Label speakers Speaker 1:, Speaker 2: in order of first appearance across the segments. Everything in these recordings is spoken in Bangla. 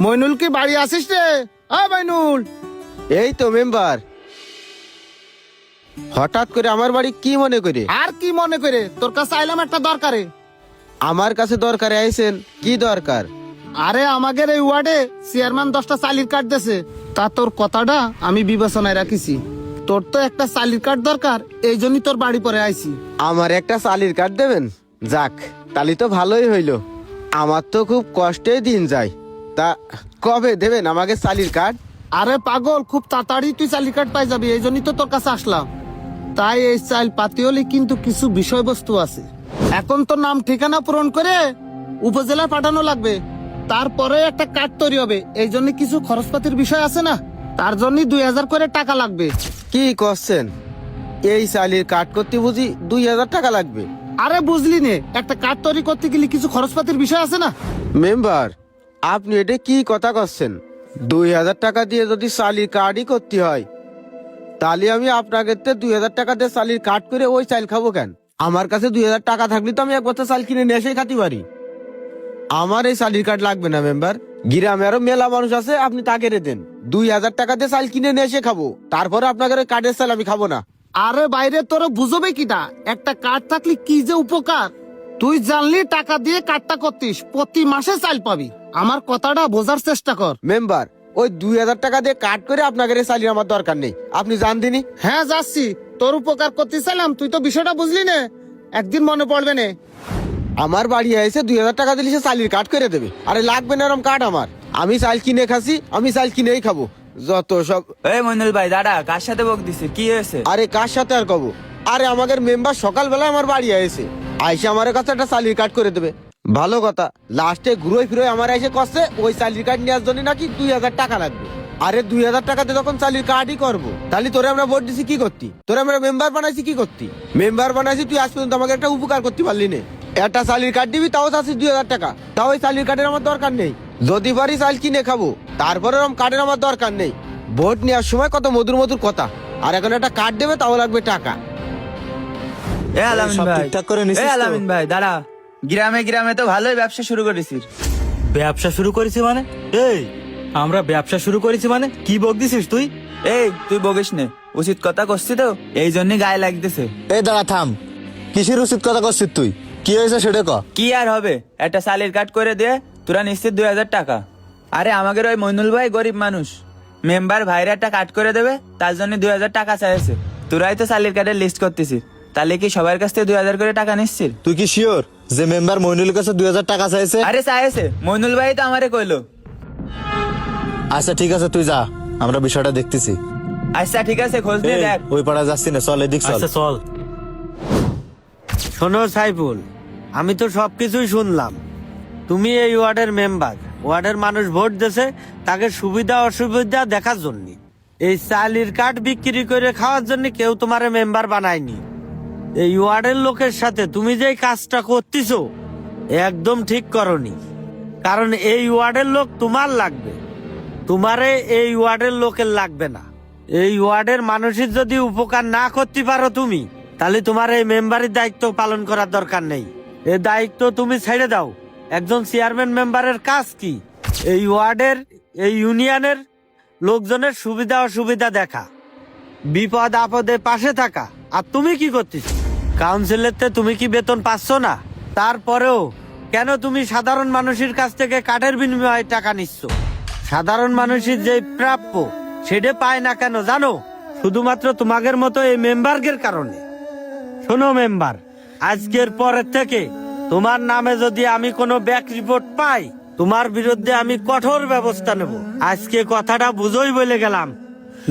Speaker 1: মইনুল কি বাড়ি আসিস রে? মইনুল,
Speaker 2: এই তো মেম্বার। হঠাৎ করে আমার বাড়ি কি মনে করে?
Speaker 1: আর কি মনে করে? তোর কাছে আইলাম একটা দরকারে।
Speaker 2: আমার কাছে দরকারে আইছেন? কি দরকার?
Speaker 1: আরে আমাদের এই ওয়ার্ডে চেয়ারম্যান 10টা চালির কার্ড দিয়েছে, তা তোর কথাটা আমি বিবেচনায় রাখিছি। তোর তো একটা চালির কার্ড দরকার, এই জন্যই তোর বাড়ি পরে আইছি।
Speaker 2: আমার একটা চালির কার্ড দেবেন? যাক, তালি তো ভালোই হইলো। আমার তো খুব কষ্টেই দিন যায়। তা কবে দেবেন আমাকে চালির কার্ড?
Speaker 1: আরে পাগল, খুব তাড়াতাড়ি তুই চালির কার্ড পাই যাবি, এই জন্যই তো তোর কাছে আসলাম। তাই এই চাল পাতি হলে কিন্তু কিছু বিষয়বস্তু আছে। এখন তো নাম ঠিকানা পূরণ করে উপজেলায় পাঠানো লাগবে, তারপরে একটা কার্ড তৈরি হবে। এই জন্য কিছু খরচপাতির বিষয় আছে না, তার জন্য 2000 করে টাকা লাগবে।
Speaker 2: কি করছেন? এই চালির কার্ড করতে বুঝি 2000 টাকা লাগবে?
Speaker 1: আরে বুঝলি নে, একটা কার্ড তৈরি করতে গেলে কিছু খরচপাতির বিষয় আছে না।
Speaker 2: মেম্বার, আপনি এটা কি কথা করছেন? 2000 টাকা দিয়ে যদি চালির কার্ডই করতে হয়, তাহলে আমি আপনাকে 2000 টাকা দিয়ে চালির কার্ড করে ওই চাল খাবো কেন? আমার কাছে 2000 টাকা থাকলে তো আমি এক বস্তা চাল কিনে নিয়ে এসেই খাতে পারি। আমার এই চালির কার্ড লাগবে না মেম্বার। গ্রামে আরো মেলা মানুষ আছে, আপনি তাকে দেন। 2000 টাকা দিয়ে চাল কিনে নিয়ে এসে খাবো, তারপরে আপনাদের ওই কার্ডের চাল আমি খাবো না।
Speaker 1: আরে বাইরে তোর বুঝবে কিটা, একটা কার্ড থাকলে কি যে উপকার। তুই জানলি টাকা দিয়ে কার্ডটা করতিস, প্রতি মাসে চাল পাবি। আমার কথাটা বোঝার চেষ্টা কর।
Speaker 2: মেম্বার, ওই 2000 টাকা দিয়ে কার্ড করে আপনাদের এই চালির আমার দরকার নেই, আপনি জান দিনি।
Speaker 1: হ্যাঁ যাচ্ছি, তোর উপকার করতে চাইলাম, তুই তো বিষয়টা বুঝলি না, একদিন মনে পড়বে না।
Speaker 2: আমার বাড়ি এসে 2000 টাকা দিলে সে চালির কার্ড করে দেবে। আরে লাগবে না এরকম কার্ড আমার। আমি চাল কিনে খাসি, আমি চাল কিনেই খাবো। যত সব।
Speaker 3: এই মইনুল ভাই দাঁড়া, কার সাথে বক দিছে? কি হয়েছে?
Speaker 2: আরে কার সাথে আর কব? আরে আমাদের মেম্বার সকালবেলা আমার বাড়ি এসে আইসে আমার কাছে একটা চালির কার্ড করে দেবে। ভালো কথা, লাস্টে ঘুরোই ফিরোই আমার এসে কষ্টে ওই চালির কার্ড নেওয়ার জন্য নাকি 2000 টাকা লাগবে। আরে 2000 টাকাতে তখন চালির কার্ডই করবো, তাহলে তোরে আমরা ভোট দিছি কি করতি? তোরে আমরা মেম্বার বানাইছি কি করতি? মেম্বার বানাইছি, তুই আজ পর্যন্ত আমাকে একটা উপকার করতে পারলি না। একটা চালির কার্ড দিবি, তাও চাচ্ছিস 2000 টাকা। তাও ওই চালির কার্ডের আমার দরকার নেই। যদি পারি চাল কিনে খাবো, তারপরে ওরকম কার্ডের আমার দরকার নেই। ভোট নেওয়ার সময় কত মধুর মধুর কথা, আর এখন একটা কার্ড দেবে, তাও লাগবে টাকা।
Speaker 3: এ আলামিন
Speaker 4: সব
Speaker 3: ভাই,
Speaker 4: ঠিকঠাক করে নিছিস
Speaker 3: এ
Speaker 4: তো?
Speaker 3: আলামিন ভাই দাঁড়া। গ্রামে গ্রামে তো ভালোই ব্যবসা শুরু করেছিস।
Speaker 4: ব্যবসা শুরু করেছি মানে? এই, আমরা ব্যবসা শুরু করেছি মানে কি বক দিছিস তুই?
Speaker 3: এই তুই বকিস নে, উচিত কথা করছিস তো, এই জন্য গায়ে লাগতেছে।
Speaker 4: এই দাঁড়া, থাম। কিসের উচিত কথা করছিস তুই? কি হয়েছে সেটা ক।
Speaker 3: কি আর হবে, একটা সালের কাট করে দে, তোরা নিশ্চিত 2000 টাকা। আরে আমাদের ওই মইনুল ভাই গরিব মানুষ, মেম্বার ভাইরা একটা কাট করে দেবে, তার জন্য 2000 টাকা চাইছে। তোরাই তো সালের কার্ডের লিস্ট করতেছিস, তাহলে কি সবার কাছ থেকে 2000 করে টাকা নিচ্ছিস?
Speaker 4: তুই কি শিওর যে মেম্বার মইনুলের কাছে 2000 টাকা চাইছে?
Speaker 3: আরে চাইছে, মইনুল ভাই তো আমারে কইলো।
Speaker 4: আচ্ছা ঠিক আছে, তুই যা, আমরা বিষয়টা দেখতেছি।
Speaker 3: আচ্ছা ঠিক আছে, খোঁজ নিয়ে
Speaker 4: এই,
Speaker 3: দেখ।
Speaker 4: ওই পাড়া যাচ্ছি না, চল এদিক চল।
Speaker 5: আচ্ছা চল। শোনো সাইফুল, আমি তো সবকিছুই শুনলাম। তুমি এই ওয়ার্ডের মেম্বার, ওয়ার্ডের মানুষ ভোট দিয়েছে তাকে সুবিধা অসুবিধা দেখার জন্য। এই চালির কার্ড বিক্রি করে খাওয়ার জন্য কেউ তোমার মেম্বার বানায়নি। এই ওয়ার্ডের লোকের সাথে তুমি যে কাজটা করতেছো একদম ঠিক করনি, কারণ এই ওয়ার্ডের লোক তোমার লাগবে, তোমারে এই ওয়ার্ডের লোকের লাগবে না। এই ওয়ার্ডের মানুষের যদি উপকার না করতে পারো তুমি, তাহলে তোমার এই মেম্বারের দায়িত্ব পালন করার দরকার নেই। এই দায়িত্ব তুমি ছেড়ে দাও। একজন চেয়ারম্যান মেম্বারের কাজ কি? এই ওয়ার্ডের, এই ইউনিয়নের লোকজনের সুবিধা অসুবিধা দেখা, বিপদ আপদে পাশে থাকা। আর তুমি কি করতেছ? কাউন্সিলরতে তুমি কি বেতন পাচ্ছ না? তারপরেও কেন তুমি সাধারণ মানুষের কাছ থেকে কাঠের বিনিময়ে টাকা নিচ্ছ? সাধারণ মানুষের যে প্রাপ্য সেটা পায় না কেন জানো? শুধুমাত্র তোমাদের মতো এই মেম্বারদের কারণে। শোনো মেম্বার, আজকের পরের থেকে তোমার নামে যদি আমি কোনো ব্যাক রিপোর্ট পাই, তোমার বিরুদ্ধে আমি কঠোর ব্যবস্থা নেব। আজকে কথাটা বুঝোই বলে গেলাম,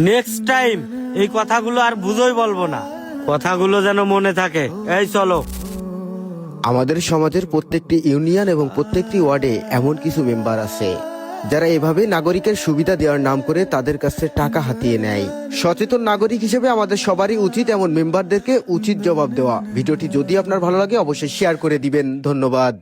Speaker 5: নেক্সট টাইম এই কথাগুলো আর বুঝোই বলবো না। কথাগুলো যেন মনে থাকে। এই চলো।
Speaker 2: আমাদের সমাজের প্রত্যেকটি ইউনিয়ন এবং প্রত্যেকটি ওয়ার্ডে এমন কিছু মেম্বার আছে যারা এভাবে নাগরিকের সুবিধা দেওয়ার নাম করে তাদের কাছে টাকা হাতিয়ে নেয়। সচেতন নাগরিক হিসেবে আমাদের সবারই উচিত এমন মেম্বারদেরকে উচিত জবাব দেওয়া। ভিডিওটি যদি আপনার ভালো লাগে অবশ্যই শেয়ার করে দিবেন। ধন্যবাদ।